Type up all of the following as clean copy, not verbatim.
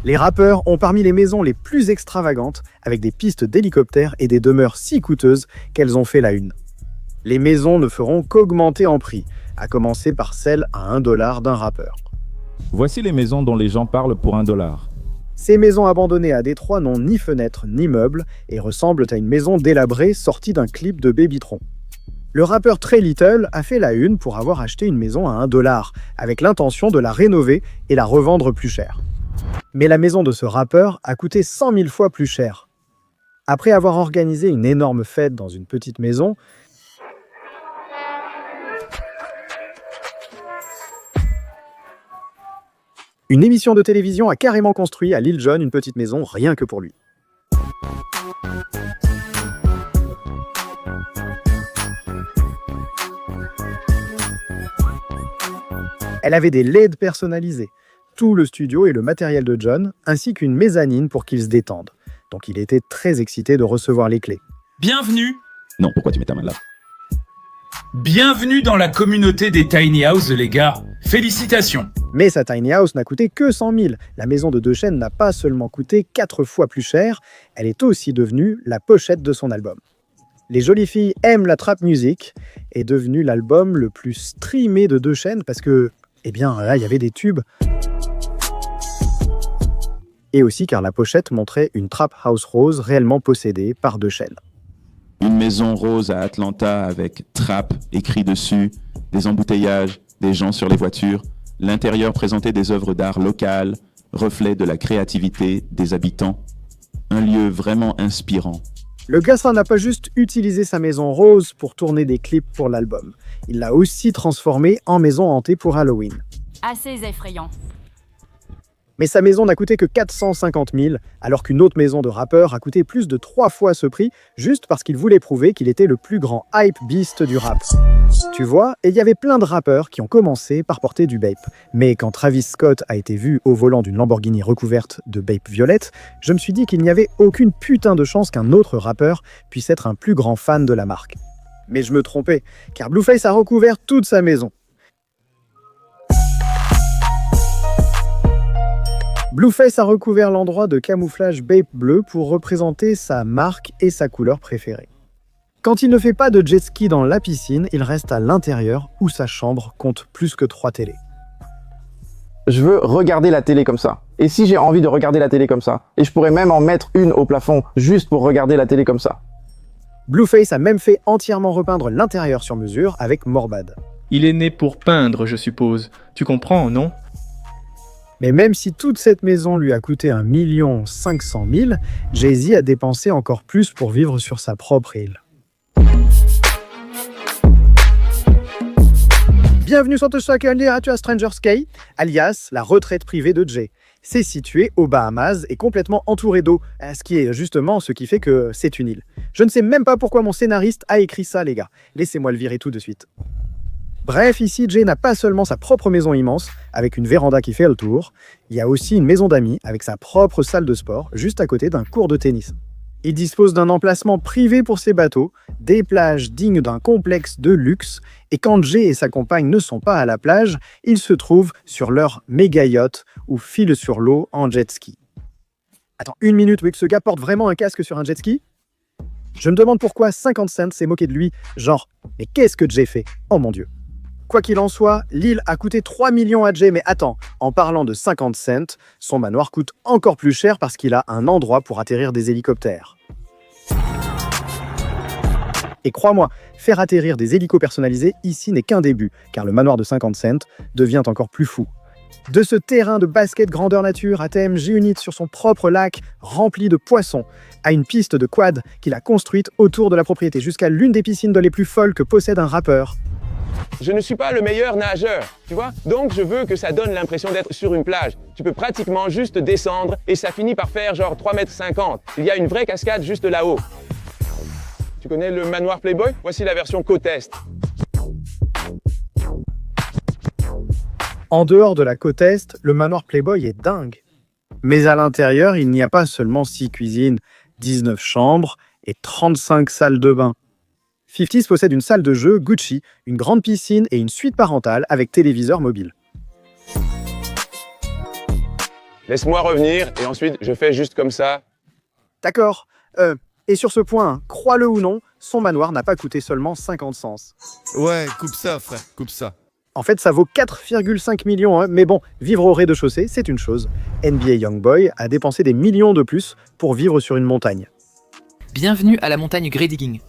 Les rappeurs ont parmi les maisons les plus extravagantes, avec des pistes d'hélicoptères et des demeures si coûteuses qu'elles ont fait la une. Les maisons ne feront qu'augmenter en prix, à commencer par celle à $1 d'un rappeur. Voici les maisons dont les gens parlent pour $1. Ces maisons abandonnées à Détroit n'ont ni fenêtres ni meubles et ressemblent à une maison délabrée sortie d'un clip de Babytron. Le rappeur Trey Little a fait la une pour avoir acheté une maison à $1, avec l'intention de la rénover et la revendre plus cher. Mais la maison de ce rappeur a coûté 100 000 fois plus cher. Après avoir organisé une énorme fête dans une petite maison, une émission de télévision a carrément construit à Lil Jon une petite maison rien que pour lui. Elle avait des LED personnalisés, tout le studio et le matériel de Jon, ainsi qu'une mezzanine pour qu'il se détende. Donc il était très excité de recevoir les clés. Bienvenue. Non, pourquoi tu mets ta main là? Bienvenue dans la communauté des Tiny House, les gars. Félicitations. Mais sa tiny house n'a coûté que 100 000. La maison de 2 chaînes n'a pas seulement coûté 4 fois plus cher, elle est aussi devenue la pochette de son album. Les jolies filles aiment la trap music est devenu l'album le plus streamé de 2 chaînes parce que, eh bien, là, il y avait des tubes. Et aussi car la pochette montrait une trap house rose réellement possédée par 2 chaînes. Une maison rose à Atlanta avec trap écrit dessus, des embouteillages, des gens sur les voitures. L'intérieur présentait des œuvres d'art locales, reflet de la créativité des habitants. Un lieu vraiment inspirant. Le Gassin n'a pas juste utilisé sa maison rose pour tourner des clips pour l'album. Il l'a aussi transformée en maison hantée pour Halloween. Assez effrayant. Mais sa maison n'a coûté que 450 000, alors qu'une autre maison de rappeur a coûté plus de 3 fois ce prix, juste parce qu'il voulait prouver qu'il était le plus grand hype beast du rap. Tu vois, et il y avait plein de rappeurs qui ont commencé par porter du Bape. Mais quand Travis Scott a été vu au volant d'une Lamborghini recouverte de Bape violette, je me suis dit qu'il n'y avait aucune putain de chance qu'un autre rappeur puisse être un plus grand fan de la marque. Mais je me trompais, car Blueface a recouvert toute sa maison. Blueface a recouvert l'endroit de camouflage Bape bleu pour représenter sa marque et sa couleur préférée. Quand il ne fait pas de jet ski dans la piscine, il reste à l'intérieur où sa chambre compte plus que 3 télés. Je veux regarder la télé comme ça. Et si j'ai envie de regarder la télé comme ça, et je pourrais même en mettre une au plafond juste pour regarder la télé comme ça. Blueface a même fait entièrement repeindre l'intérieur sur mesure avec Morbad. Il est né pour peindre, je suppose. Tu comprends, non? Mais même si toute cette maison lui a coûté 1 500 000, Jay-Z a dépensé encore plus pour vivre sur sa propre île. Bienvenue sur à Stranger's Cay, alias la retraite privée de Jay. C'est situé aux Bahamas et complètement entouré d'eau, ce qui est justement ce qui fait que c'est une île. Je ne sais même pas pourquoi mon scénariste a écrit ça, les gars. Laissez-moi le virer tout de suite. Bref, ici, Jay n'a pas seulement sa propre maison immense, avec une véranda qui fait le tour, il y a aussi une maison d'amis avec sa propre salle de sport, juste à côté d'un court de tennis. Il dispose d'un emplacement privé pour ses bateaux, des plages dignes d'un complexe de luxe, et quand Jay et sa compagne ne sont pas à la plage, ils se trouvent sur leur méga yacht ou filent sur l'eau en jet ski. Attends, une minute, oui, que ce gars porte vraiment un casque sur un jet ski? Je me demande pourquoi 50 Cent s'est moqué de lui, genre, mais qu'est-ce que Jay fait? Oh mon Dieu. Quoi qu'il en soit, l'île a coûté 3 millions à Jay, mais attends, en parlant de 50 Cent, son manoir coûte encore plus cher parce qu'il a un endroit pour atterrir des hélicoptères. Et crois-moi, faire atterrir des hélicos personnalisés ici n'est qu'un début, car le manoir de 50 Cent devient encore plus fou. De ce terrain de basket grandeur nature à TMJ Unit sur son propre lac rempli de poissons, à une piste de quad qu'il a construite autour de la propriété, jusqu'à l'une des piscines les plus folles que possède un rappeur. Je ne suis pas le meilleur nageur, tu vois? Donc je veux que ça donne l'impression d'être sur une plage. Tu peux pratiquement juste descendre et ça finit par faire genre 3,50 m. Il y a une vraie cascade juste là-haut. Tu connais le manoir Playboy? Voici la version côte est. En dehors de la côte est, le manoir Playboy est dingue. Mais à l'intérieur, il n'y a pas seulement 6 cuisines, 19 chambres et 35 salles de bain. 50s possède une salle de jeu Gucci, une grande piscine et une suite parentale avec téléviseur mobile. Laisse-moi revenir et ensuite je fais juste comme ça. D'accord. Et sur ce point, crois-le ou non, son manoir n'a pas coûté seulement 50 cents. Ouais, coupe ça, frère, coupe ça. En fait, ça vaut 4,5 millions, hein. Mais bon, vivre au rez-de-chaussée, c'est une chose. NBA Youngboy a dépensé des millions de plus pour vivre sur une montagne. Bienvenue à la montagne Grey Digging.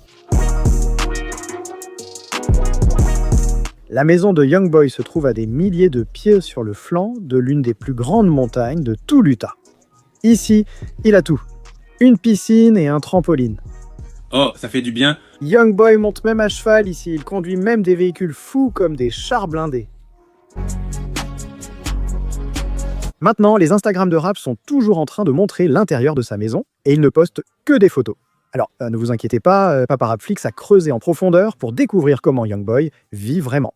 La maison de Youngboy se trouve à des milliers de pieds sur le flanc de l'une des plus grandes montagnes de tout l'Utah. Ici, il a tout. Une piscine et un trampoline. Oh, ça fait du bien. Youngboy monte même à cheval ici, il conduit même des véhicules fous comme des chars blindés. Maintenant, les Instagram de rap sont toujours en train de montrer l'intérieur de sa maison et il ne poste que des photos. Alors, ne vous inquiétez pas, Papa Rapflix a creusé en profondeur pour découvrir comment Youngboy vit vraiment.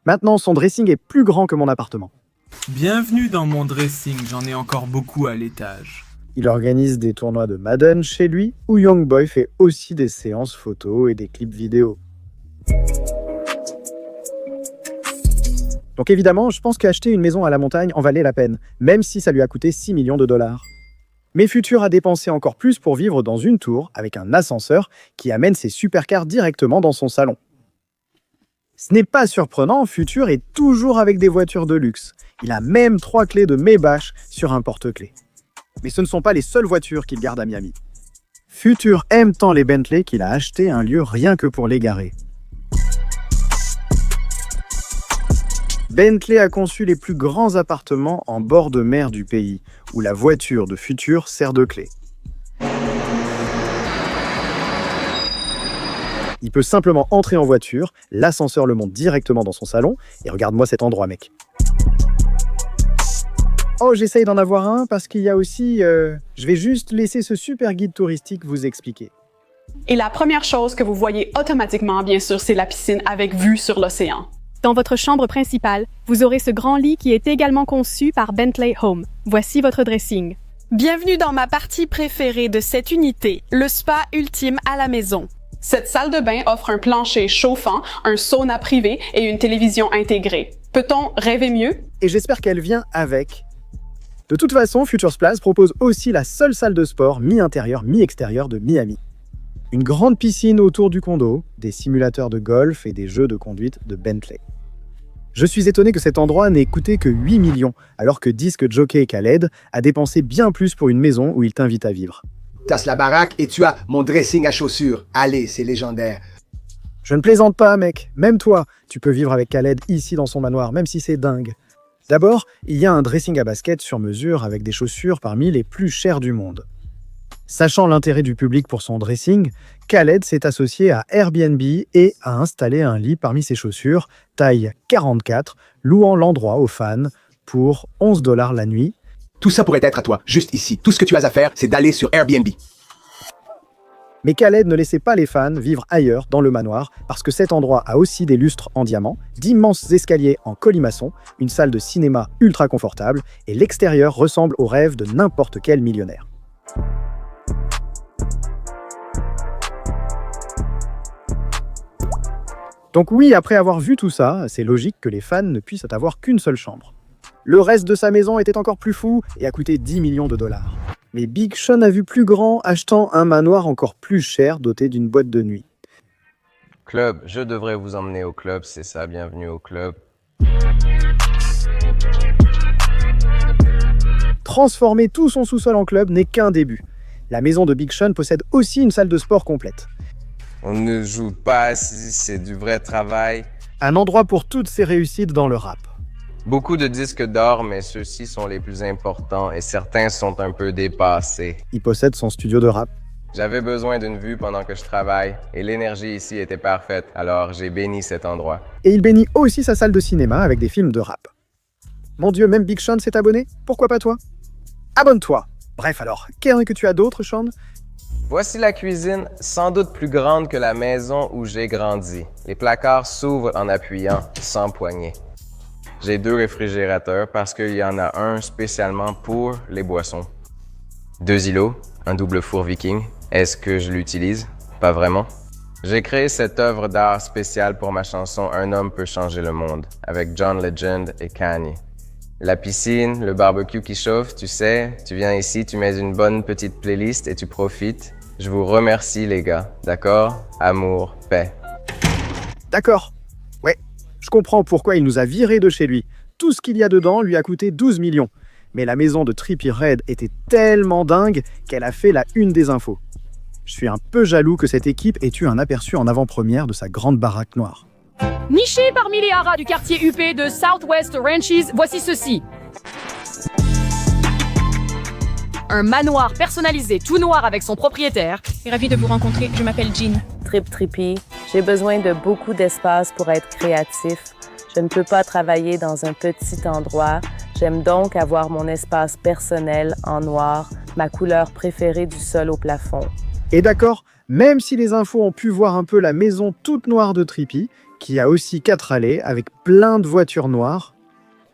Maintenant, son dressing est plus grand que mon appartement. Bienvenue dans mon dressing, j'en ai encore beaucoup à l'étage. Il organise des tournois de Madden chez lui, où Youngboy fait aussi des séances photos et des clips vidéo. Donc évidemment, je pense qu'acheter une maison à la montagne en valait la peine, même si ça lui a coûté 6 millions de dollars. Mais Future a dépensé encore plus pour vivre dans une tour avec un ascenseur qui amène ses supercars directement dans son salon. Ce n'est pas surprenant, Future est toujours avec des voitures de luxe. Il a même 3 clés de Maybach sur un porte-clés. Mais ce ne sont pas les seules voitures qu'il garde à Miami. Future aime tant les Bentley qu'il a acheté un lieu rien que pour les garer. Bentley a conçu les plus grands appartements en bord de mer du pays, où la voiture de Future sert de clé. Il peut simplement entrer en voiture, l'ascenseur le monte directement dans son salon, et regarde-moi cet endroit, mec. Oh, j'essaye d'en avoir un parce qu'il y a aussi... Je vais juste laisser ce super guide touristique vous expliquer. Et la première chose que vous voyez automatiquement, bien sûr, c'est la piscine avec vue sur l'océan. Dans votre chambre principale, vous aurez ce grand lit qui est également conçu par Bentley Home. Voici votre dressing. Bienvenue dans ma partie préférée de cette unité, le spa ultime à la maison. Cette salle de bain offre un plancher chauffant, un sauna privé et une télévision intégrée. Peut-on rêver mieux? Et j'espère qu'elle vient avec. De toute façon, Future's Place propose aussi la seule salle de sport mi-intérieur, mi-extérieur de Miami. Une grande piscine autour du condo, des simulateurs de golf et des jeux de conduite de Bentley. Je suis étonné que cet endroit n'ait coûté que 8 millions, alors que disque jockey Khaled a dépensé bien plus pour une maison où il t'invite à vivre. Tasse la baraque et tu as mon dressing à chaussures. Allez, c'est légendaire. Je ne plaisante pas, mec. Même toi, tu peux vivre avec Khaled ici dans son manoir, même si c'est dingue. D'abord, il y a un dressing à basket sur mesure avec des chaussures parmi les plus chères du monde. Sachant l'intérêt du public pour son dressing, Khaled s'est associé à Airbnb et a installé un lit parmi ses chaussures, taille 44, louant l'endroit aux fans pour $11 la nuit. Tout ça pourrait être à toi, juste ici. Tout ce que tu as à faire, c'est d'aller sur Airbnb. Mais Khaled ne laissait pas les fans vivre ailleurs dans le manoir parce que cet endroit a aussi des lustres en diamant, d'immenses escaliers en colimaçon, une salle de cinéma ultra confortable et l'extérieur ressemble au rêve de n'importe quel millionnaire. Donc oui, après avoir vu tout ça, c'est logique que les fans ne puissent avoir qu'une seule chambre. Le reste de sa maison était encore plus fou et a coûté 10 millions de dollars. Mais Big Sean a vu plus grand, achetant un manoir encore plus cher doté d'une boîte de nuit. Club, je devrais vous emmener au club, c'est ça, bienvenue au club. Transformer tout son sous-sol en club n'est qu'un début. La maison de Big Sean possède aussi une salle de sport complète. On ne joue pas ici, c'est du vrai travail. Un endroit pour toutes ses réussites dans le rap. Beaucoup de disques d'or, mais ceux-ci sont les plus importants et certains sont un peu dépassés. Il possède son studio de rap. J'avais besoin d'une vue pendant que je travaille et l'énergie ici était parfaite, alors j'ai béni cet endroit. Et il bénit aussi sa salle de cinéma avec des films de rap. Mon Dieu, même Big Sean s'est abonné? Pourquoi pas toi? Abonne-toi! Bref alors, qu'est-ce que tu as d'autre, Sean? Voici la cuisine, sans doute plus grande que la maison où j'ai grandi. Les placards s'ouvrent en appuyant, sans poignée. J'ai 2 réfrigérateurs parce qu'il y en a un spécialement pour les boissons. 2 îlots, un double four viking. Est-ce que je l'utilise? Pas vraiment. J'ai créé cette œuvre d'art spéciale pour ma chanson Un homme peut changer le monde, avec John Legend et Kanye. La piscine, le barbecue qui chauffe, tu sais, tu viens ici, tu mets une bonne petite playlist et tu profites. Je vous remercie les gars, d'accord? Amour, paix. D'accord. Ouais, je comprends pourquoi il nous a virés de chez lui. Tout ce qu'il y a dedans lui a coûté 12 millions. Mais la maison de Trippie Redd était tellement dingue qu'elle a fait la une des infos. Je suis un peu jaloux que cette équipe ait eu un aperçu en avant-première de sa grande baraque noire. Niché parmi les haras du quartier UP de Southwest Ranches, voici ceci. Un manoir personnalisé tout noir avec son propriétaire. Ravi de vous rencontrer, je m'appelle Jean. Trippie, j'ai besoin de beaucoup d'espace pour être créatif. Je ne peux pas travailler dans un petit endroit. J'aime donc avoir mon espace personnel en noir, ma couleur préférée du sol au plafond. Et d'accord, même si les infos ont pu voir un peu la maison toute noire de Trippie, qui a aussi 4 allées avec plein de voitures noires,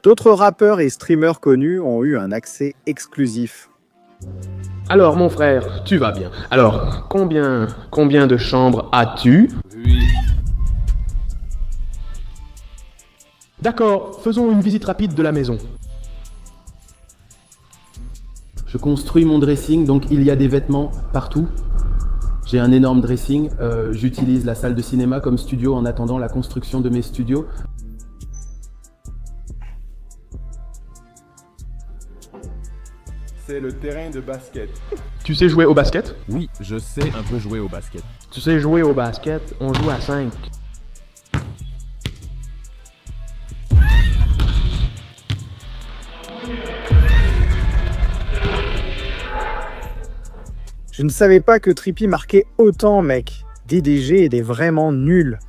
d'autres rappeurs et streamers connus ont eu un accès exclusif. Alors mon frère, tu vas bien. Alors, combien de chambres as-tu? 8. D'accord, faisons une visite rapide de la maison. Je construis mon dressing, donc il y a des vêtements partout. J'ai un énorme dressing. J'utilise la salle de cinéma comme studio en attendant la construction de mes studios. C'est le terrain de basket. Tu sais jouer au basket? Oui, je sais un peu jouer au basket. Tu sais jouer au basket? On joue à 5. Je ne savais pas que Trippie marquait autant, mec. DDG était vraiment nul.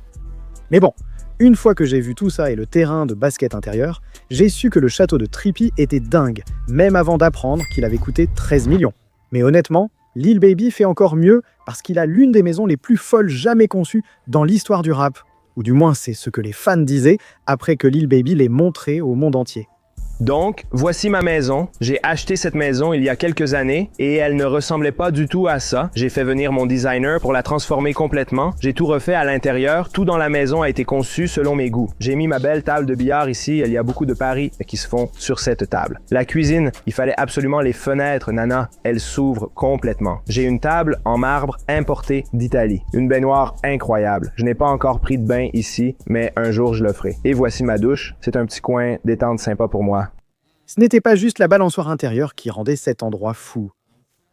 Mais bon, une fois que j'ai vu tout ça et le terrain de basket intérieur, j'ai su que le château de Trippie était dingue, même avant d'apprendre qu'il avait coûté 13 millions. Mais honnêtement, Lil Baby fait encore mieux parce qu'il a l'une des maisons les plus folles jamais conçues dans l'histoire du rap. Ou du moins, c'est ce que les fans disaient après que Lil Baby l'ait montré au monde entier. Donc, voici ma maison. J'ai acheté cette maison il y a quelques années et elle ne ressemblait pas du tout à ça. J'ai fait venir mon designer pour la transformer complètement. J'ai tout refait à l'intérieur. Tout dans la maison a été conçu selon mes goûts. J'ai mis ma belle table de billard ici. Il y a beaucoup de paris qui se font sur cette table. La cuisine, il fallait absolument les fenêtres, Nana. Elles s'ouvrent complètement. J'ai une table en marbre importée d'Italie. Une baignoire incroyable. Je n'ai pas encore pris de bain ici, mais un jour je le ferai. Et voici ma douche. C'est un petit coin détente sympa pour moi. Ce n'était pas juste la balançoire intérieure qui rendait cet endroit fou.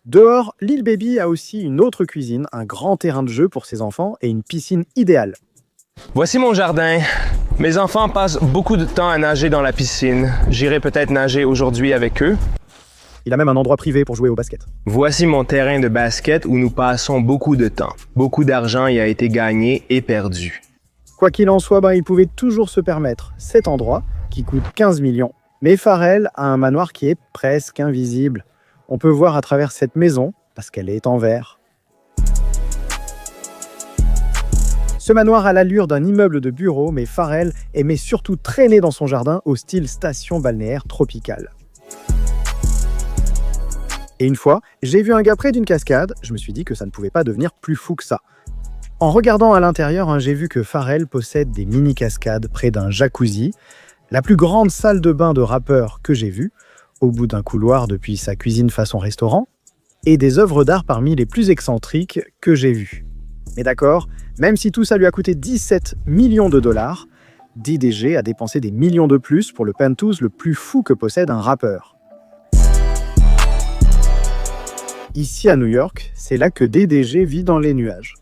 Dehors, Lil Baby a aussi une autre cuisine, un grand terrain de jeu pour ses enfants et une piscine idéale. Voici mon jardin. Mes enfants passent beaucoup de temps à nager dans la piscine. J'irai peut-être nager aujourd'hui avec eux. Il a même un endroit privé pour jouer au basket. Voici mon terrain de basket où nous passons beaucoup de temps. Beaucoup d'argent y a été gagné et perdu. Quoi qu'il en soit, il pouvait toujours se permettre cet endroit qui coûte 15 millions. Mais Pharrell a un manoir qui est presque invisible. On peut voir à travers cette maison, parce qu'elle est en verre. Ce manoir a l'allure d'un immeuble de bureau, mais Pharrell aimait surtout traîner dans son jardin au style station balnéaire tropicale. Et une fois, j'ai vu un gars près d'une cascade, je me suis dit que ça ne pouvait pas devenir plus fou que ça. En regardant à l'intérieur, j'ai vu que Pharrell possède des mini-cascades près d'un jacuzzi, la plus grande salle de bain de rappeur que j'ai vue, au bout d'un couloir depuis sa cuisine façon restaurant, et des œuvres d'art parmi les plus excentriques que j'ai vues. Mais d'accord, même si tout ça lui a coûté 17 millions de dollars, DDG a dépensé des millions de plus pour le penthouse le plus fou que possède un rappeur. Ici à New York, c'est là que DDG vit dans les nuages.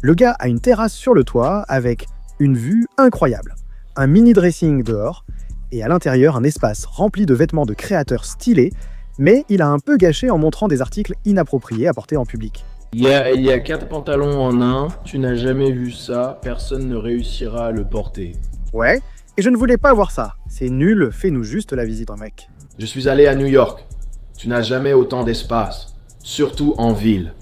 Le gars a une terrasse sur le toit avec une vue incroyable. Un mini dressing dehors, et à l'intérieur un espace rempli de vêtements de créateurs stylés, mais il a un peu gâché en montrant des articles inappropriés à porter en public. Il y a 4 pantalons en un, tu n'as jamais vu ça, personne ne réussira à le porter. Ouais, et je ne voulais pas voir ça. C'est nul, fais-nous juste la visite, mec. Je suis allé à New York. Tu n'as jamais autant d'espace, surtout en ville.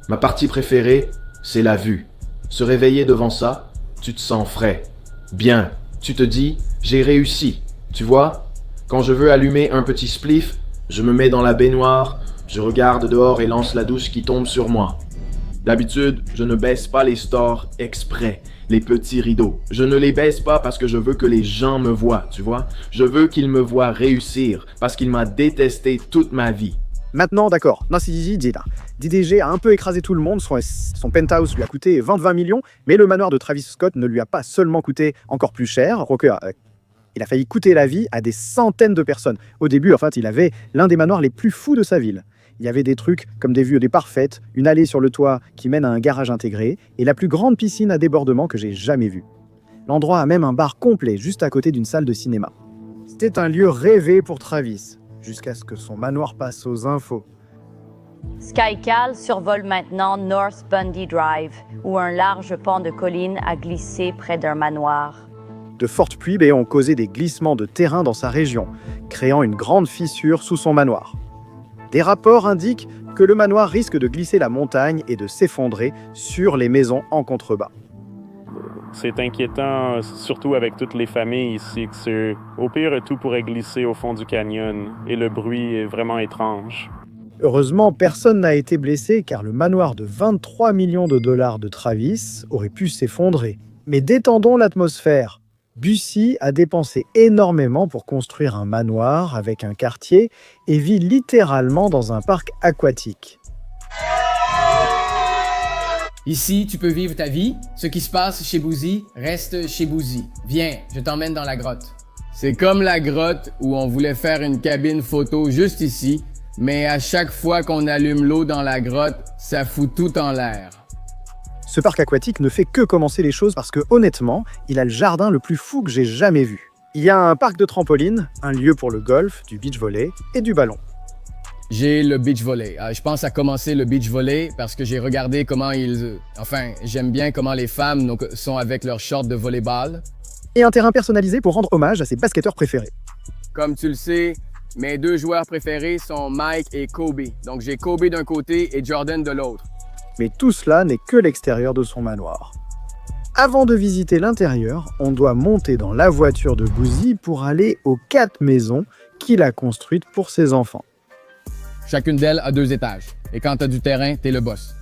Ma partie préférée, c'est la vue. Se réveiller devant ça, tu te sens frais. Bien. Tu te dis, j'ai réussi, tu vois? Quand je veux allumer un petit spliff, je me mets dans la baignoire, je regarde dehors et lance la douche qui tombe sur moi. D'habitude, je ne baisse pas les stores exprès, les petits rideaux. Je ne les baisse pas parce que je veux que les gens me voient, tu vois. Je veux qu'ils me voient réussir parce qu'il m'a détesté toute ma vie. Maintenant, d'accord, Nancy dit là. DDG a un peu écrasé tout le monde, son penthouse lui a coûté 20 millions, mais le manoir de Travis Scott ne lui a pas seulement coûté encore plus cher, Rocker, il a failli coûter la vie à des centaines de personnes. Au début, en fait, il avait l'un des manoirs les plus fous de sa ville. Il y avait des trucs comme des vues des parfaites, une allée sur le toit qui mène à un garage intégré, et la plus grande piscine à débordement que j'ai jamais vue. L'endroit a même un bar complet juste à côté d'une salle de cinéma. C'était un lieu rêvé pour Travis, jusqu'à ce que son manoir passe aux infos. Skycal survole maintenant North Bundy Drive, où un large pan de collines a glissé près d'un manoir. De fortes pluies ont causé des glissements de terrain dans sa région, créant une grande fissure sous son manoir. Des rapports indiquent que le manoir risque de glisser la montagne et de s'effondrer sur les maisons en contrebas. C'est inquiétant, surtout avec toutes les familles ici. Au pire, tout pourrait glisser au fond du canyon, et le bruit est vraiment étrange. Heureusement, personne n'a été blessé car le manoir de 23 millions de dollars de Travis aurait pu s'effondrer. Mais détendons l'atmosphère. Bussi a dépensé énormément pour construire un manoir avec un quartier et vit littéralement dans un parc aquatique. Ici, tu peux vivre ta vie. Ce qui se passe chez Boozy reste chez Boozy. Viens, je t'emmène dans la grotte. C'est comme la grotte où on voulait faire une cabine photo juste ici, mais à chaque fois qu'on allume l'eau dans la grotte, ça fout tout en l'air. Ce parc aquatique ne fait que commencer les choses parce que, honnêtement, il a le jardin le plus fou que j'ai jamais vu. Il y a un parc de trampoline, un lieu pour le golf, du beach volley et du ballon. J'ai le beach volley. Je pense à commencer le beach volley parce que j'ai regardé comment j'aime bien comment les femmes sont avec leurs shorts de volleyball. Et un terrain personnalisé pour rendre hommage à ses basketteurs préférés. Comme tu le sais, mes deux joueurs préférés sont Mike et Kobe. Donc j'ai Kobe d'un côté et Jordan de l'autre. Mais tout cela n'est que l'extérieur de son manoir. Avant de visiter l'intérieur, on doit monter dans la voiture de Boozy pour aller aux 4 maisons qu'il a construites pour ses enfants. Chacune d'elles a 2 étages. Et quand t'as du terrain, t'es le boss.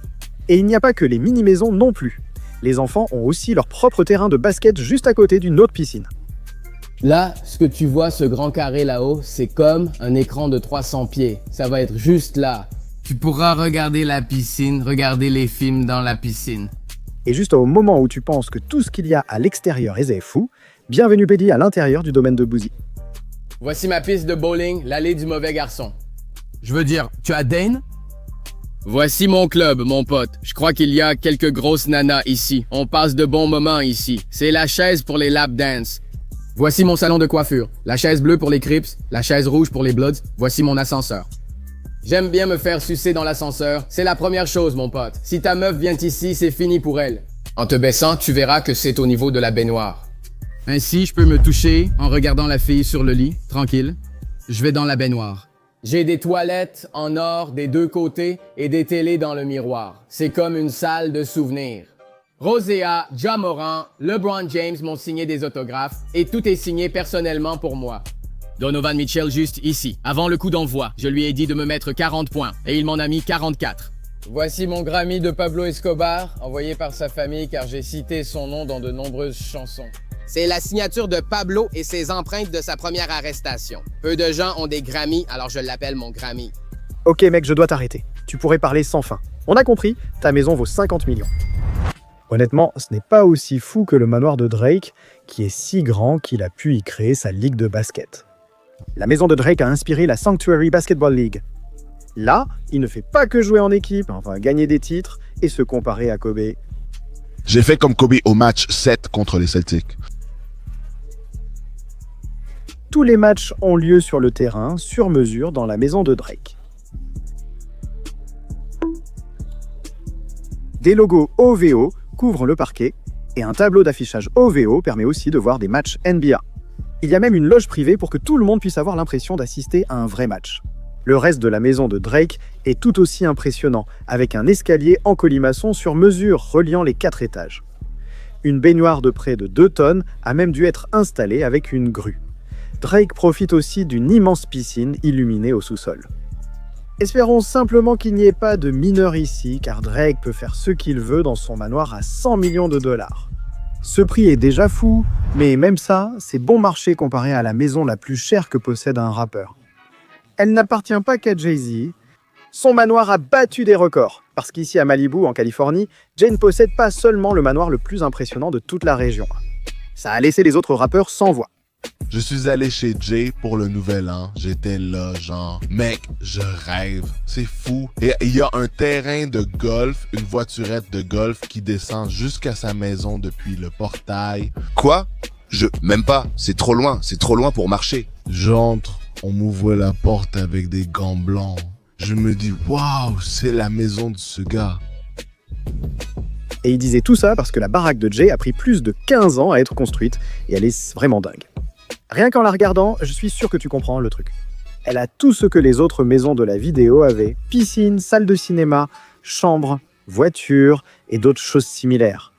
Et il n'y a pas que les mini-maisons non plus. Les enfants ont aussi leur propre terrain de basket juste à côté d'une autre piscine. Là, ce que tu vois, ce grand carré là-haut, c'est comme un écran de 300 pieds. Ça va être juste là. Tu pourras regarder la piscine, regarder les films dans la piscine. Et juste au moment où tu penses que tout ce qu'il y a à l'extérieur est fou, bienvenue Paddy à l'intérieur du domaine de Boozy. Voici ma piste de bowling, l'allée du mauvais garçon. Je veux dire, tu as Dane? Voici mon club, mon pote. Je crois qu'il y a quelques grosses nanas ici. On passe de bons moments ici. C'est la chaise pour les lap dance. Voici mon salon de coiffure. La chaise bleue pour les Crips, la chaise rouge pour les Bloods. Voici mon ascenseur. J'aime bien me faire sucer dans l'ascenseur. C'est la première chose, mon pote. Si ta meuf vient ici, c'est fini pour elle. En te baissant, tu verras que c'est au niveau de la baignoire. Ainsi, je peux me toucher en regardant la fille sur le lit, tranquille. Je vais dans la baignoire. J'ai des toilettes en or des 2 côtés et des télés dans le miroir. C'est comme une salle de souvenirs. Rosea, Ja Morant, LeBron James m'ont signé des autographes et tout est signé personnellement pour moi. Donovan Mitchell juste ici. Avant le coup d'envoi, je lui ai dit de me mettre 40 points et il m'en a mis 44. Voici mon Grammy de Pablo Escobar, envoyé par sa famille car j'ai cité son nom dans de nombreuses chansons. C'est la signature de Pablo et ses empreintes de sa première arrestation. Peu de gens ont des Grammys, alors je l'appelle mon Grammy. Ok mec, je dois t'arrêter. Tu pourrais parler sans fin. On a compris, ta maison vaut 50 millions. Honnêtement, ce n'est pas aussi fou que le manoir de Drake, qui est si grand qu'il a pu y créer sa ligue de basket. La maison de Drake a inspiré la Sanctuary Basketball League. Là, il ne fait pas que jouer en équipe, gagner des titres et se comparer à Kobe. J'ai fait comme Kobe au match 7 contre les Celtics. Tous les matchs ont lieu sur le terrain, sur mesure, dans la maison de Drake. Des logos OVO couvrent le parquet et un tableau d'affichage OVO permet aussi de voir des matchs NBA. Il y a même une loge privée pour que tout le monde puisse avoir l'impression d'assister à un vrai match. Le reste de la maison de Drake est tout aussi impressionnant, avec un escalier en colimaçon sur mesure reliant les 4 étages. Une baignoire de près de 2 tonnes a même dû être installée avec une grue. Drake profite aussi d'une immense piscine illuminée au sous-sol. Espérons simplement qu'il n'y ait pas de mineurs ici, car Drake peut faire ce qu'il veut dans son manoir à 100 millions de dollars. Ce prix est déjà fou, mais même ça, c'est bon marché comparé à la maison la plus chère que possède un rappeur. Elle n'appartient pas qu'à Jay-Z. Son manoir a battu des records, parce qu'ici à Malibu, en Californie, Jay ne possède pas seulement le manoir le plus impressionnant de toute la région. Ça a laissé les autres rappeurs sans voix. Je suis allé chez Jay pour le nouvel an. J'étais là, genre, mec, je rêve. C'est fou. Et il y a un terrain de golf, une voiturette de golf qui descend jusqu'à sa maison depuis le portail. Quoi? Même pas. C'est trop loin pour marcher. J'entre, on m'ouvre la porte avec des gants blancs. Je me dis, waouh, c'est la maison de ce gars. Et il disait tout ça parce que la baraque de Jay a pris plus de 15 ans à être construite, et elle est vraiment dingue. Rien qu'en la regardant, je suis sûr que tu comprends le truc. Elle a tout ce que les autres maisons de la vidéo avaient. Piscine, salle de cinéma, chambre, voiture et d'autres choses similaires.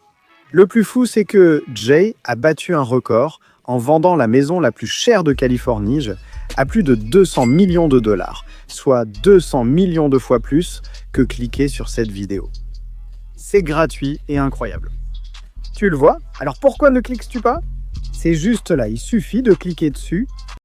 Le plus fou, c'est que Jay a battu un record en vendant la maison la plus chère de Californie à plus de 200 millions de dollars, soit 200 millions de fois plus que cliquer sur cette vidéo. C'est gratuit et incroyable. Tu le vois? Alors pourquoi ne cliques-tu pas? C'est juste là, il suffit de cliquer dessus